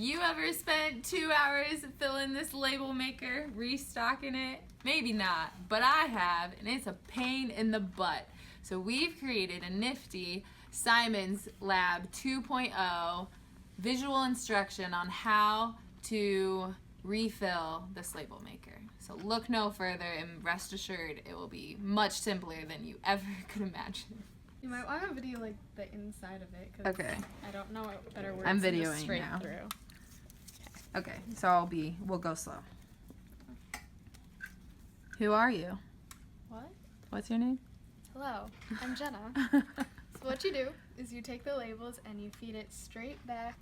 you ever spent 2 hours filling this label maker, restocking it? Maybe not, but I have, and it's a pain in the butt. So we've created a nifty Simon's Lab 2.0 visual instruction on how to refill this label maker. So look no further and rest assured it will be much simpler than you ever could imagine. You might want to video like the inside of it. 'Cause Okay. I don't know what better words I'm than just videoing straight now. through. Okay, so we'll go slow. Who are you? What? What's your name? Hello, I'm Jenna. So what you do is you take the labels and you feed it straight back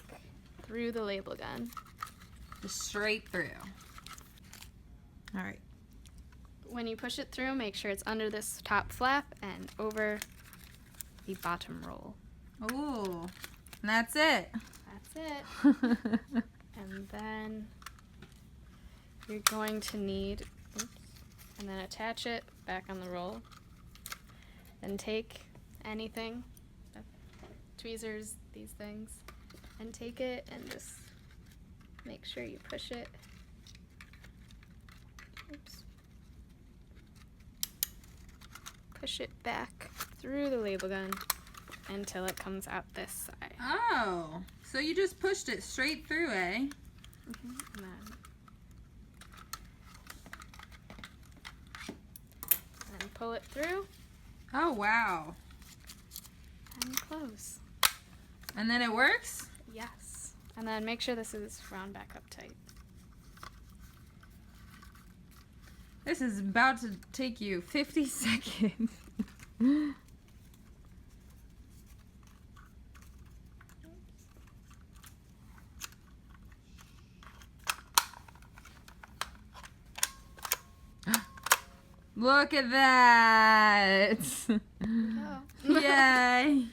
through the label gun. Just straight through. All right. When you push it through, make sure it's under this top flap and over the bottom roll. Ooh, and that's it. That's it. And then you're going to need, and then attach it back on the roll. Then take anything, tweezers, these things, and take it and just make sure you push it. Oops. Push it back through the label gun until it comes out this side. Oh, so you just pushed it straight through, eh? And then pull it through Oh, wow. and close. And then it works? Yes. And then make sure this is wound back up tight. This is about to take you 50 seconds. Look at that! There we go. Yay!